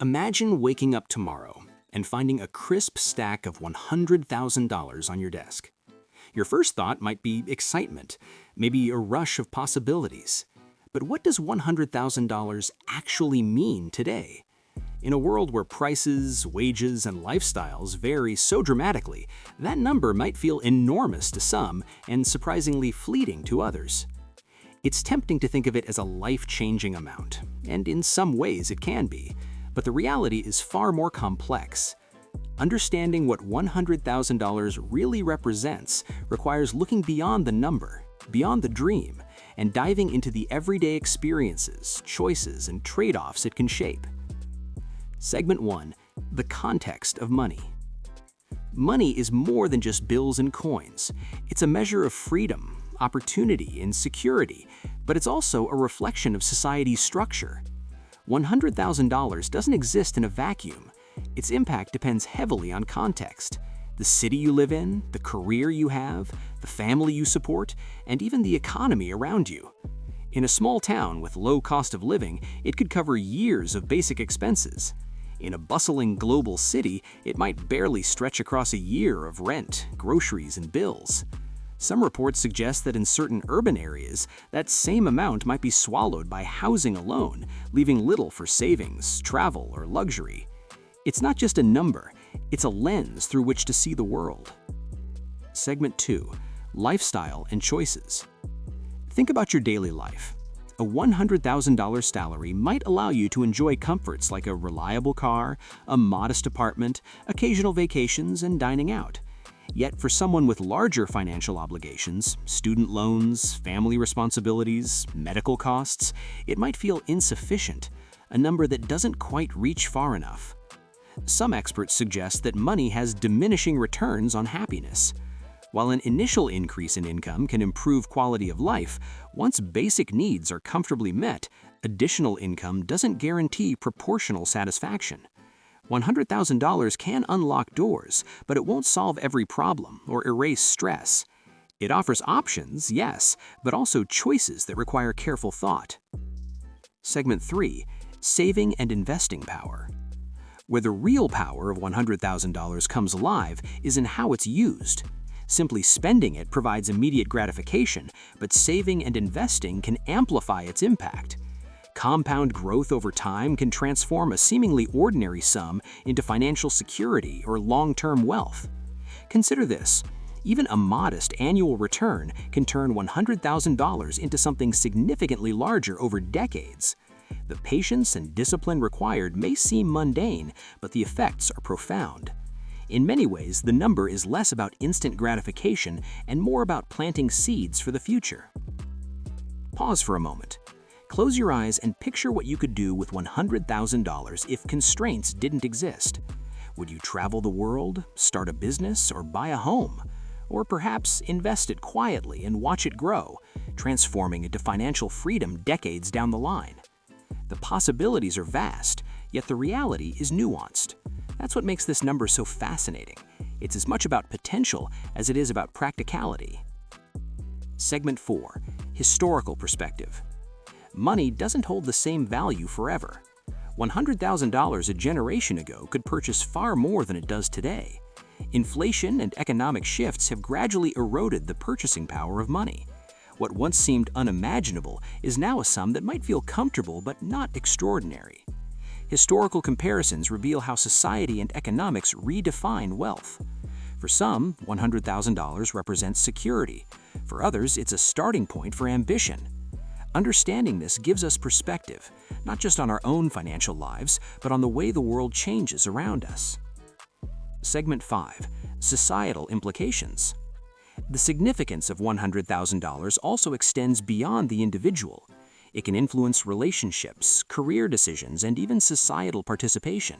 Imagine waking up tomorrow and finding a crisp stack of $100,000 on your desk. Your first thought might be excitement, maybe a rush of possibilities. But what does $100,000 actually mean today? In a world where prices, wages, and lifestyles vary so dramatically, that number might feel enormous to some and surprisingly fleeting to others. It's tempting to think of it as a life-changing amount, and in some ways it can be, but the reality is far more complex. Understanding what $100,000 really represents requires looking beyond the number, beyond the dream, and diving into the everyday experiences, choices, and trade-offs it can shape. Segment 1. The context of money. Money is more than just bills and coins. It's a measure of freedom, opportunity, and security, but it's also a reflection of society's structure. $100,000 doesn't exist in a vacuum. Its impact depends heavily on context. The city you live in, the career you have, the family you support, and even the economy around you. In a small town with low cost of living, it could cover years of basic expenses. In a bustling global city, it might barely stretch across a year of rent, groceries, and bills. Some reports suggest that in certain urban areas, that same amount might be swallowed by housing alone, leaving little for savings, travel, or luxury. It's not just a number, it's a lens through which to see the world. Segment 2. Lifestyle and choices. Think about your daily life. A $100,000 salary might allow you to enjoy comforts like a reliable car, a modest apartment, occasional vacations, and dining out. Yet for someone with larger financial obligations, student loans, family responsibilities, medical costs, it might feel insufficient, a number that doesn't quite reach far enough. Some experts suggest that money has diminishing returns on happiness. While an initial increase in income can improve quality of life, once basic needs are comfortably met, additional income doesn't guarantee proportional satisfaction. $100,000 can unlock doors, but it won't solve every problem or erase stress. It offers options, yes, but also choices that require careful thought. Segment 3. Saving and investing power. Where the real power of $100,000 comes alive is in how it's used. Simply spending it provides immediate gratification, but saving and investing can amplify its impact. Compound growth over time can transform a seemingly ordinary sum into financial security or long-term wealth. Consider this. Even a modest annual return can turn $100,000 into something significantly larger over decades. The patience and discipline required may seem mundane, but the effects are profound. In many ways, the number is less about instant gratification and more about planting seeds for the future. Pause for a moment. Close your eyes and picture what you could do with $100,000 if constraints didn't exist. Would you travel the world, start a business, or buy a home? Or perhaps invest it quietly and watch it grow, transforming into financial freedom decades down the line? The possibilities are vast, yet the reality is nuanced. That's what makes this number so fascinating. It's as much about potential as it is about practicality. Segment 4. Historical perspective. Money doesn't hold the same value forever. $100,000 a generation ago could purchase far more than it does today. Inflation and economic shifts have gradually eroded the purchasing power of money. What once seemed unimaginable is now a sum that might feel comfortable but not extraordinary. Historical comparisons reveal how society and economics redefine wealth. For some, $100,000 represents security. For others, it's a starting point for ambition. Understanding this gives us perspective, not just on our own financial lives, but on the way the world changes around us. Segment 5. Societal implications. The significance of $100,000 also extends beyond the individual. It can influence relationships, career decisions, and even societal participation.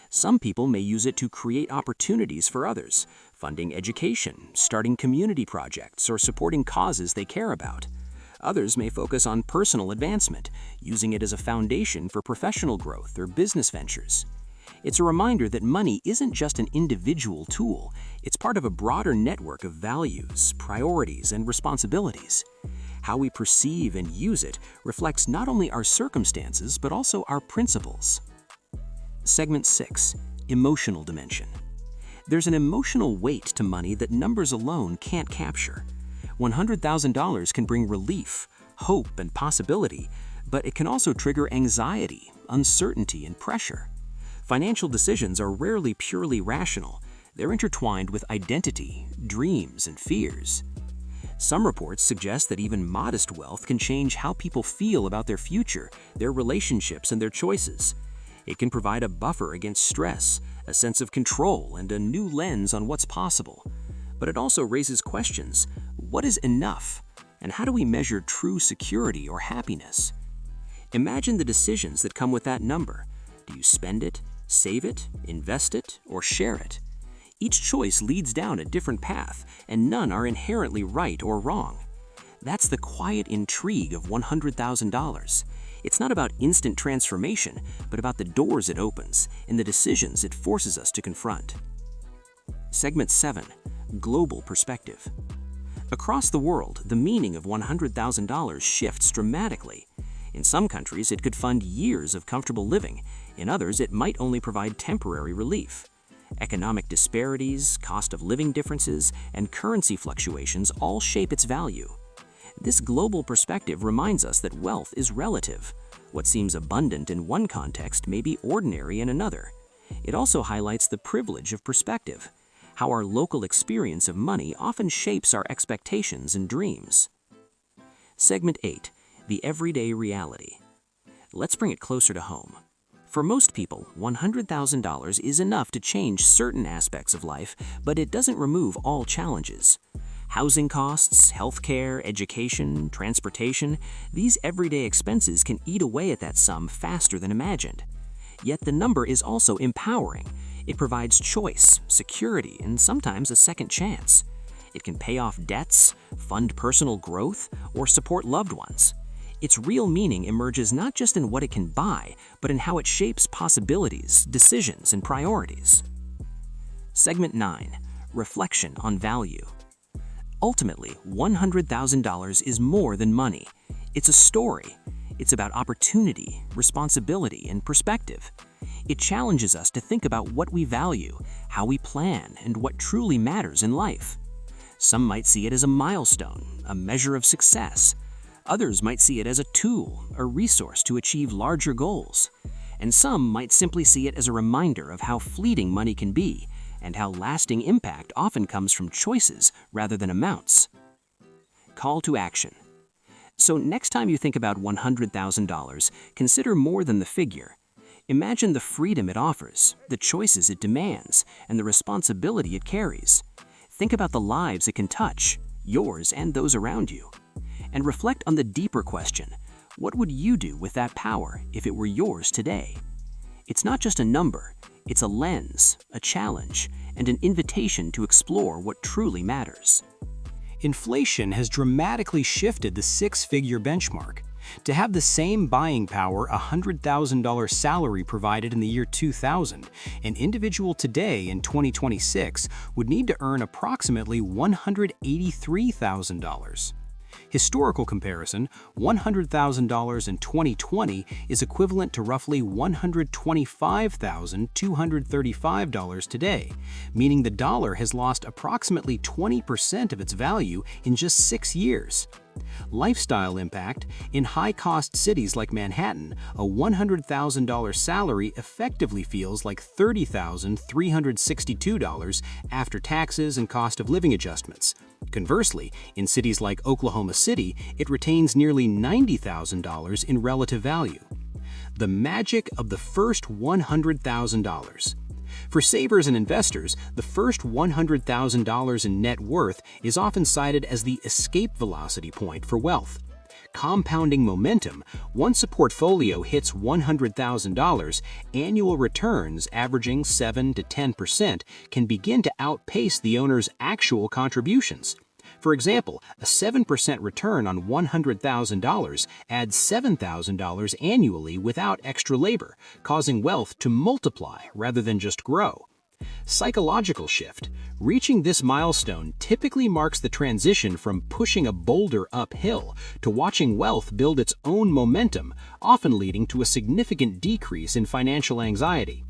Some people may use it to create opportunities for others, funding education, starting community projects, or supporting causes they care about. Others may focus on personal advancement, using it as a foundation for professional growth or business ventures. It's a reminder that money isn't just an individual tool, it's part of a broader network of values, priorities, and responsibilities. How we perceive and use it reflects not only our circumstances, but also our principles. Segment 6. Emotional dimension. There's an emotional weight to money that numbers alone can't capture. $100,000 can bring relief, hope, and possibility, but it can also trigger anxiety, uncertainty, and pressure. Financial decisions are rarely purely rational. They're intertwined with identity, dreams, and fears. Some reports suggest that even modest wealth can change how people feel about their future, their relationships, and their choices. It can provide a buffer against stress, a sense of control, and a new lens on what's possible. But it also raises questions. What is enough? And how do we measure true security or happiness? Imagine the decisions that come with that number. Do you spend it, save it, invest it, or share it? Each choice leads down a different path, and none are inherently right or wrong. That's the quiet intrigue of $100,000. It's not about instant transformation, but about the doors it opens and the decisions it forces us to confront. Segment 7. Global perspective. Across the world, the meaning of $100,000 shifts dramatically. In some countries, it could fund years of comfortable living. In others, it might only provide temporary relief. Economic disparities, cost of living differences, and currency fluctuations all shape its value. This global perspective reminds us that wealth is relative. What seems abundant in one context may be ordinary in another. It also highlights the privilege of perspective, how our local experience of money often shapes our expectations and dreams. Segment 8. The everyday reality. Let's bring it closer to home. For most people, $100,000 is enough to change certain aspects of life, but it doesn't remove all challenges. Housing costs, healthcare, education, transportation, these everyday expenses can eat away at that sum faster than imagined. Yet the number is also empowering. It provides choice, security, and sometimes a second chance. It can pay off debts, fund personal growth, or support loved ones. Its real meaning emerges not just in what it can buy, but in how it shapes possibilities, decisions, and priorities. Segment 9. Reflection on value. Ultimately, $100,000 is more than money. It's a story. It's about opportunity, responsibility, and perspective. It challenges us to think about what we value, how we plan, and what truly matters in life. Some might see it as a milestone, a measure of success. Others might see it as a tool, a resource to achieve larger goals. And some might simply see it as a reminder of how fleeting money can be and how lasting impact often comes from choices rather than amounts. Call to action. So next time you think about $100,000, consider more than the figure. Imagine the freedom it offers, the choices it demands, and the responsibility it carries. Think about the lives it can touch, yours and those around you. And reflect on the deeper question, what would you do with that power if it were yours today? It's not just a number, it's a lens, a challenge, and an invitation to explore what truly matters. Inflation has dramatically shifted the six-figure benchmark. To have the same buying power a $100,000 salary provided in the year 2000, an individual today in 2026 would need to earn approximately $183,000. Historical comparison, $100,000 in 2020 is equivalent to roughly $125,235 today, meaning the dollar has lost approximately 20% of its value in just 6 years. Lifestyle impact. In high-cost cities like Manhattan, a $100,000 salary effectively feels like $30,362 after taxes and cost of living adjustments. Conversely, in cities like Oklahoma City, it retains nearly $90,000 in relative value. The magic of the first $100,000. For savers and investors, the first $100,000 in net worth is often cited as the escape velocity point for wealth. Compounding momentum, once a portfolio hits $100,000, annual returns averaging 7 to 10% can begin to outpace the owner's actual contributions. For example, a 7% return on $100,000 adds $7,000 annually without extra labor, causing wealth to multiply rather than just grow. Psychological shift. Reaching this milestone typically marks the transition from pushing a boulder uphill to watching wealth build its own momentum, often leading to a significant decrease in financial anxiety.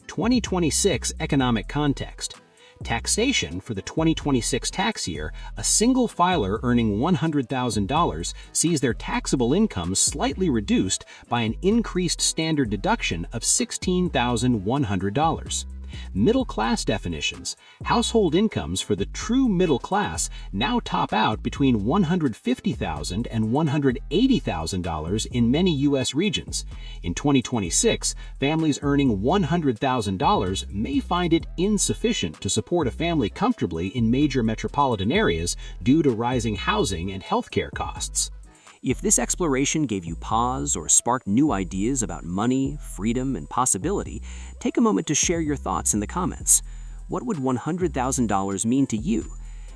2026 economic context. Taxation for the 2026 tax year, a single filer earning $100,000 sees their taxable income slightly reduced by an increased standard deduction of $16,100. Middle class definitions. Household incomes for the true middle class now top out between $150,000 and $180,000 in many U.S. regions. In 2026, families earning $100,000 may find it insufficient to support a family comfortably in major metropolitan areas due to rising housing and healthcare costs. If this exploration gave you pause or sparked new ideas about money, freedom, and possibility, take a moment to share your thoughts in the comments. What would $100,000 mean to you?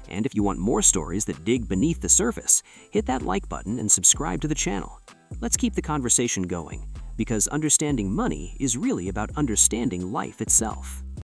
And if you want more stories that dig beneath the surface, hit that like button and subscribe to the channel. Let's keep the conversation going, because understanding money is really about understanding life itself.